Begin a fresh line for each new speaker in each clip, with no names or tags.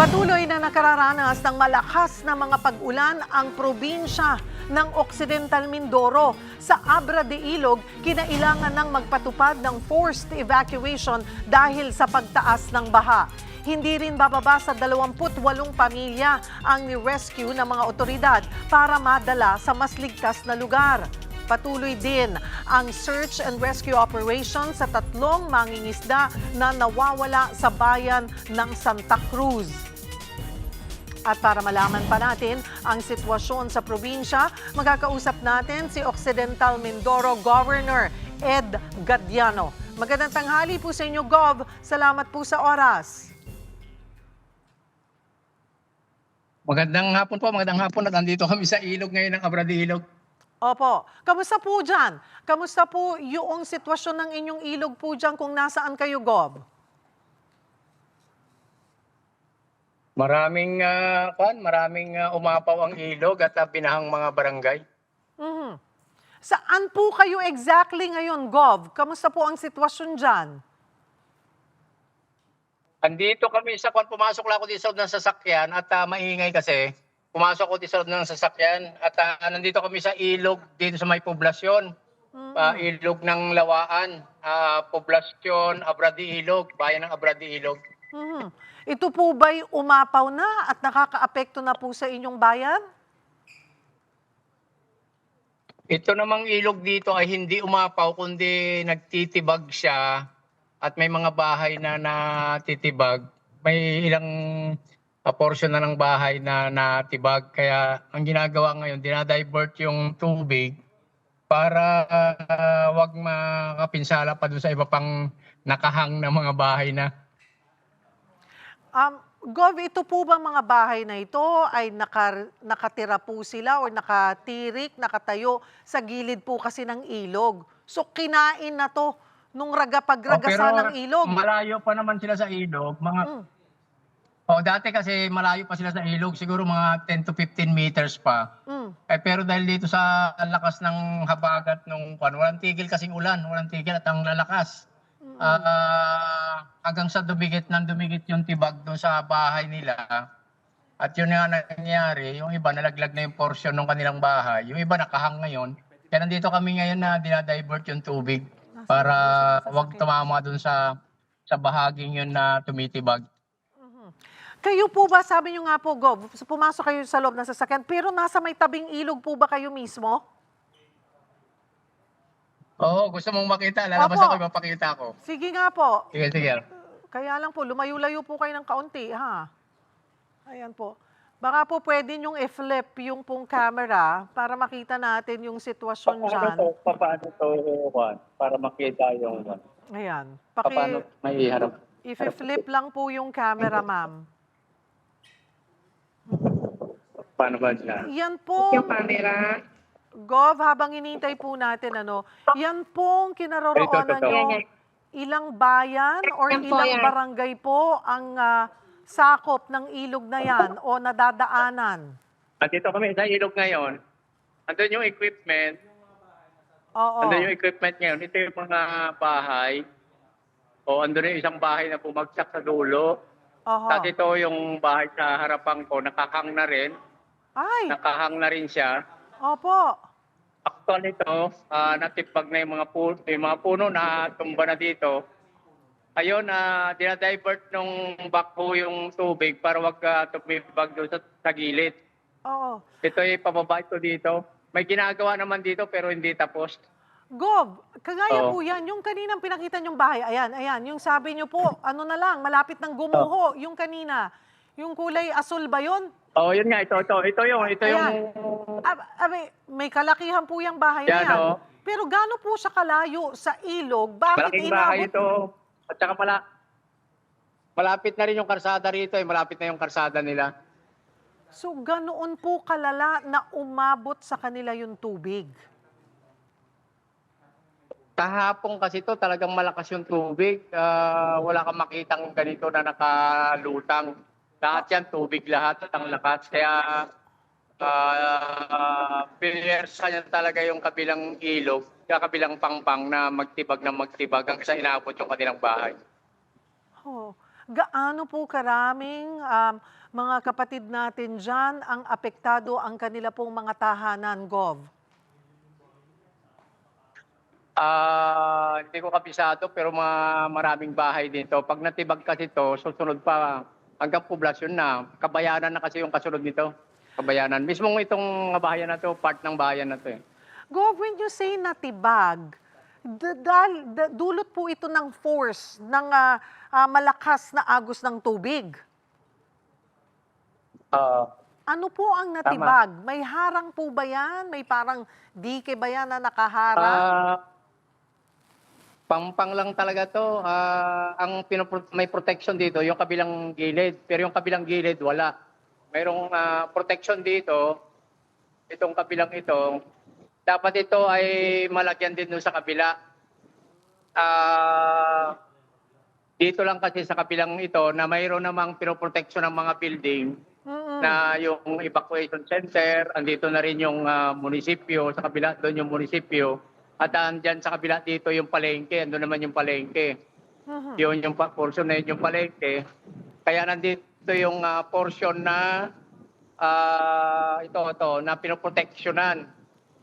Patuloy na nakararanas ng malakas na mga pag-ulan ang probinsya ng Occidental Mindoro. Sa Abra de Ilog, kinailangan ng magpatupad ng forced evacuation dahil sa pagtaas ng baha. Hindi rin bababa sa 28 pamilya ang ni-rescue ng mga otoridad para madala sa mas ligtas na lugar. Patuloy din ang search and rescue operation sa 3 mangingisda na nawawala sa bayan ng Santa Cruz. At para malaman pa natin ang sitwasyon sa probinsya, magkakausap natin si Occidental Mindoro Governor Ed Gadiano. Magandang tanghali po sa inyo, Gov. Salamat po sa oras.
Magandang hapon at nandito kami sa ilog ngayon ng Abra de Ilog.
Opo. Kamusta po dyan? Kamusta po yung sitwasyon ng inyong ilog po dyan kung nasaan kayo, Gov?
Maraming umapaw ang ilog at binahang mga barangay.
Mhm. Saan po kayo exactly ngayon, Gov? Kamusta po ang sitwasyon dyan?
Andito kami pumasok lang ako dito sa loob ng sasakyan at maingay kasi. Pumasok ako dito sa loob ng sasakyan at nandito kami sa ilog dito sa may poblasyon. Ilog ng Lawaan, poblasyon Abra de Ilog, bayan ng Abra de Ilog.
Mhm. Ito po ba'y umapaw na at nakakaapekto na po sa inyong bayan?
Ito namang ilog dito ay hindi umapaw kundi nagtitibag siya at may mga bahay na natitibag. May ilang portion na ng bahay na natibag. Kaya ang ginagawa ngayon, dinadivert yung tubig para wag makapinsala pa doon sa iba pang nakahang na mga bahay na.
Gov, ito po ba mga bahay na ito ay nakatira po sila o nakatirik, nakatayo sa gilid po kasi ng ilog? So kinain na to nung pagragasa ng ilog.
Malayo pa naman sila sa ilog. Dati kasi malayo pa sila sa ilog, siguro mga 10 to 15 meters pa. Pero dahil dito sa lakas ng habagat walang tigil kasing ulan, walang tigil at ang lalakas. Hanggang sa dumikit yung tibag doon sa bahay nila. At yun nga nangyari, yung iba nalaglag na yung portion ng kanilang bahay. Yung iba nakahang ngayon. Kaya nandito kami ngayon na dinadivert yung tubig para wag tumama doon sa bahaging yun na tumitibag.
Kayo po ba, sabi nyo nga po, Gov, pumasok kayo sa loob ng sasakyan, pero nasa may tabing ilog po ba kayo mismo?
Oo, gusto mong makita, lalabas
Opo.
ako, ipapakita ko.
Sige nga po.
Sige.
Kaya lang po, lumayo-layo po kayo ng kaunti, ha? Ayan po. Baka po pwede nyong i-flip yung pong camera para makita natin yung sitwasyon dyan.
Paano to, Juan? Para makita yung
Ayan.
paano may iharap.
I-flip lang po yung camera, ma'am.
Paano ba dyan?
Yan po.
Yung camera.
Gov, habang inintay po natin, yan pong kinaroroonan
Ito.
nyo, ilang bayan or
Yan po,
ilang
yan.
barangay po ang sakop ng ilog na yan o nadadaanan?
At dito kami sa ilog ngayon. Andun yung equipment.
Oo.
Andun yung equipment ngayon. Ito yung mga bahay. Andun yung isang bahay na bumagsak sa dulo.
Oho.
Tapos ito yung bahay sa harapan ko. Nakahang na rin.
Ay,
Nakahang na rin siya.
opo.
Actual nito, natipag na yung mga puno na tumba na dito. Ayun, dinadivert nung backhoe yung tubig para wag tumibag doon sa gilid.
Oo.
Ito ay pababa ito dito. May ginagawa naman dito pero hindi tapos.
Gov, kagaya
Oo.
po yan, yung kaninang pinakita nyong bahay, ayan, yung sabi nyo po, malapit ng gumuho, yung kanina, yung kulay asul ba yun?
Yun nga, ito yung
Ayan. May kalakihan po yung bahay na
Yan,
yan.
oh.
Pero gaano po siya kalayo sa ilog? Bakit
malaking bahay
inabot?
ito. At saka malapit na rin yung karsada rito, malapit na yung karsada nila.
So ganoon po kalala na umabot sa kanila yung tubig?
Kahapon kasi ito talagang malakas yung tubig. Wala kang makitang ganito na nakalutang. Lahat yan, tubig lahat at ang lakas. Kaya piniersa niya talaga yung kabilang ilog, kabilang pangpang na magtibag hanggang sa inaabot yung kanilang bahay.
Oh. Gaano po karaming mga kapatid natin dyan ang apektado ang kanila pong mga tahanan, Gov?
Hindi ko kabisado pero maraming bahay dito. Pag natibag kasi ito, susunod pa hanggang poblasyon na. Kabayanan na kasi yung kasunod nito. Kabayanan. Mismong itong bahayan na to, part ng bahayan na to eh.
Gov, when you say natibag, dulot po ito ng force, ng malakas na agos ng tubig.
Ah,
Ano po ang natibag? May harang po ba yan? May parang dike ba yan na nakaharang?
Pang lang talaga to. May protection dito, yung kabilang gilid. Pero yung kabilang gilid, wala. Mayroong protection dito, itong kabilang ito. Dapat ito ay malagyan din doon sa kabila. Dito lang kasi sa kabilang ito na mayroon namang pinoprotection ng mga building na yung evacuation center, andito na rin yung munisipyo, sa kabila doon yung munisipyo. At andyan sa kabila dito yung palengke, andun naman yung palengke. Yun yung portion na yun yung palengke. Kaya nandito yung portion na ito na pinoproteksyonan.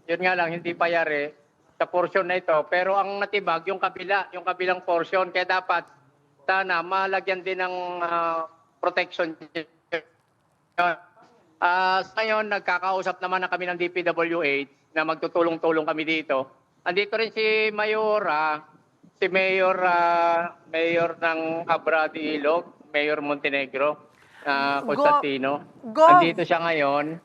Yun nga lang, hindi pa yari sa portion na ito. Pero ang natibag, yung kabilang portion. Kaya dapat sana malagyan din ng protection. Sa ngayon, nagkakausap naman na kami ng DPWH na magtutulong-tulong kami dito. Andito rin si Mayor ng Abra de Ilog, Mayor Montenegro, Constantino. Andito siya ngayon.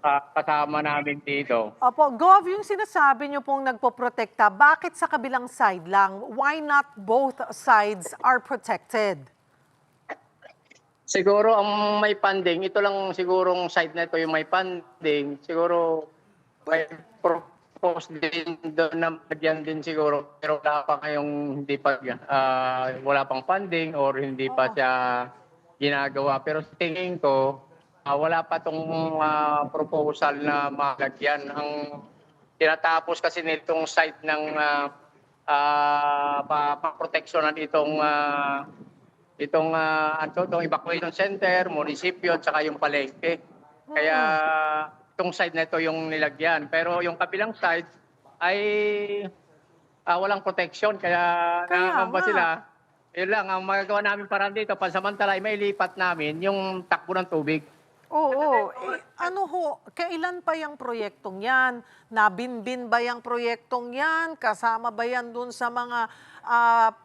Kasama namin dito.
Opo, Gov, yung sinasabi niyo pong nagpoprotekta, bakit sa kabilang side lang? Why not both sides are protected?
Siguro ang may funding, ito lang sigurong side na ito yung may funding. Siguro may propose din doon na magyan din siguro. Pero wala pa ngayong wala pang funding or hindi pa siya ginagawa. Pero sa tingin ko, wala pa itong proposal na malagyan. Ang tinatapos kasi nitong site ng paproteksyonan itong evacuation center, munisipyo, at saka yung palengke. Kaya itong side na ito yung nilagyan. Pero yung kabilang side ay walang protection. Kaya nangangamba sila. Yun lang, ang magagawa namin parang dito, pansamantala ay mailipat namin yung takbo ng tubig.
Oo. Kailan pa yung proyektong yan? Nabinbin ba yung proyektong yan? Kasama ba yan dun sa mga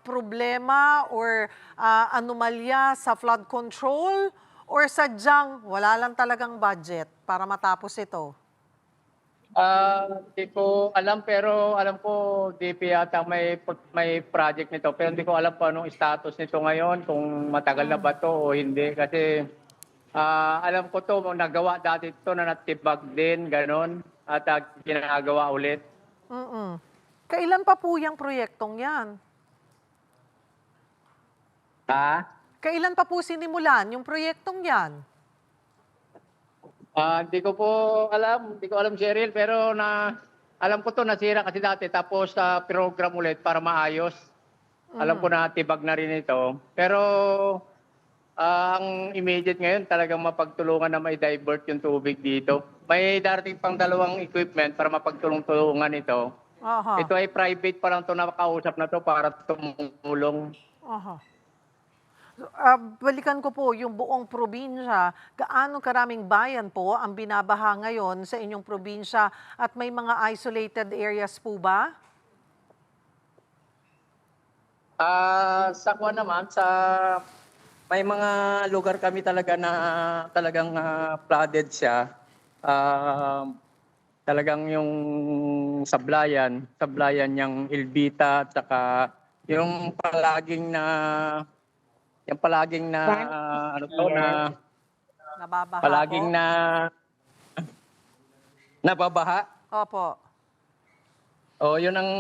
problema or anomalya sa flood control? Or sadyang wala lang talagang budget para matapos ito?
Hindi ko alam pero alam ko DP yata may project nito pero hindi ko alam pa anong status nito ngayon kung matagal na ba to o hindi kasi alam ko to nagawa dati to na natibag din ganon at ginagawa ulit.
Kailan pa po yung proyektong yan? Kailan pa po sinimulan yung proyektong yan?
Hindi ko alam Cheryl pero alam ko to nasira kasi dati tapos program ulit para maayos. Alam ko na tibag na rin ito. Pero ang immediate ngayon talagang mapagtulungan na may divert yung tubig dito. May darating pang 2 equipment para mapagtulong-tulungan ito. Ito ay private pa lang to nakakausap na to para tumulong.
Balikan ko po yung buong probinsya. Gaano karaming bayan po ang binabaha ngayon sa inyong probinsya at may mga isolated areas po ba?
Sa kuwan naman, may mga lugar kami talaga na talagang flooded siya. Talagang yung sablayan yung Ilbita at saka yung palaging na
Nababaha
palaging
po?
na nababaha.
Opo.
Yun ang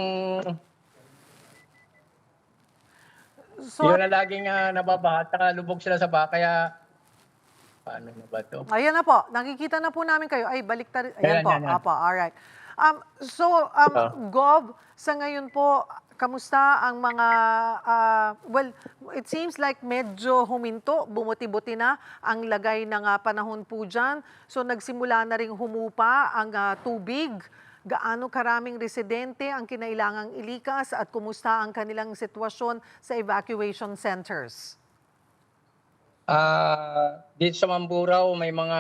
So,
yun na laging nababaha at saka lubog sila sa baha kaya paano na ba to?
ayan na po. Nakikita na po namin kayo. Ay, baliktad. Ayan po.
Yan.
Opo, alright. Gov, sa ngayon po, kamusta ang mga, well, it seems like medyo huminto, bumuti-buti na ang lagay ng panahon po dyan. So nagsimula na ring humupa ang tubig. Gaano karaming residente ang kinailangang ilikas at kumusta ang kanilang sitwasyon sa evacuation centers?
Dito sa Mamburao may mga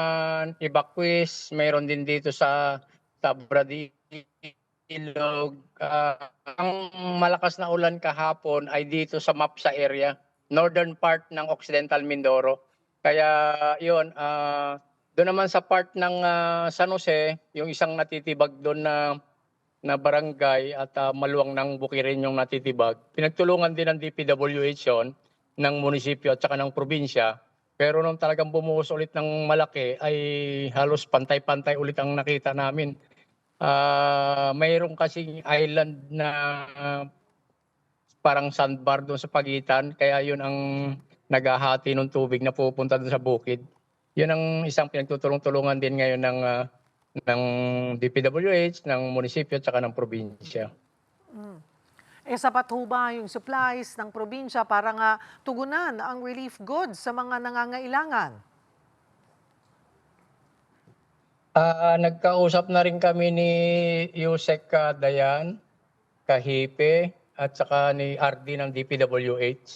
evacuees, mayroon din dito sa Ilog. Ang malakas na ulan kahapon ay dito sa MAPSA area, northern part ng Occidental Mindoro. Kaya yun, doon naman sa part ng San Jose, yung isang natitibag doon na barangay at maluwang ng Bukirin yung natitibag. Pinagtulungan din ng DPWH yun, ng munisipyo at saka ng probinsya. Pero nung talagang bumuhos ulit ng malaki ay halos pantay-pantay ulit ang nakita namin. Mayroong kasing island na parang sandbar doon sa pagitan, kaya yun ang naghahati ng tubig na pupunta doon sa bukid. Yun ang isang pinagtutulong-tulungan din ngayon ng DPWH, ng munisipyo at saka ng probinsya.
Sapat ho ba yung supplies ng probinsya para nga tugunan ang relief goods sa mga nangangailangan?
Nagkausap na rin kami ni Yusek Dayan, Kahipe, at saka ni RD ng DPWH.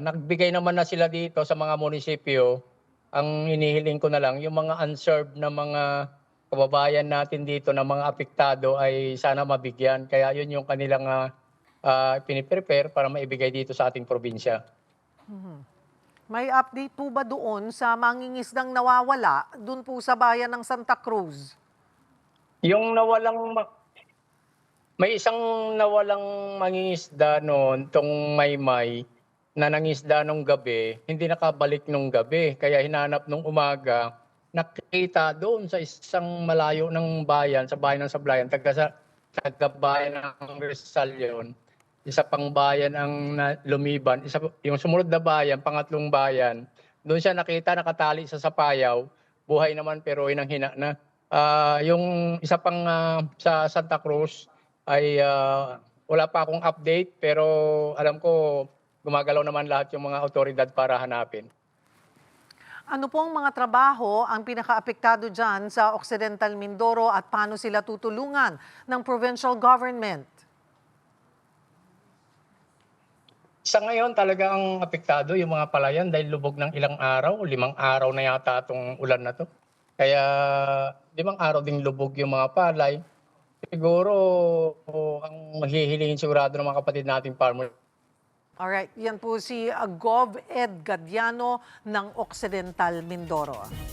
Nagbigay naman na sila dito sa mga munisipyo. Ang inihiling ko na lang, yung mga unserved na mga kababayan natin dito na mga apektado ay sana mabigyan. Kaya yun yung kanilang piniprepare para maibigay dito sa ating probinsya.
May update po ba doon sa mangingisdang nawawala doon po sa bayan ng Santa Cruz?
Yung may isang nawalang mangingisda noon, tong Maymay, na nangisda nung gabi, hindi nakabalik nung gabi. Kaya hinanap nung umaga, nakita doon sa isang malayo ng bayan, sa bayan ng Sablayan, taga-bayan ng Rizal yun. Isa pang bayan ang lumiban. Yung sumunod na bayan, pangatlong bayan, doon siya nakita nakatali sa sapayaw. Buhay naman pero hinang-hina na. Yung isa pang sa Santa Cruz ay wala pa akong update pero alam ko gumagalaw naman lahat yung mga otoridad para hanapin.
Ano pong mga trabaho ang pinaka-apektado dyan sa Occidental Mindoro at paano sila tutulungan ng provincial government?
Sa ngayon talaga ang apektado yung mga palayan dahil lubog ng ilang araw, 5 araw na yata itong ulan na to. Kaya 5 araw ding lubog yung mga palay. Siguro ang mahihilingin sigurado ng mga kapatid nating farmer.
Alright, yan po si Gov. Ed Gadiano ng Occidental Mindoro.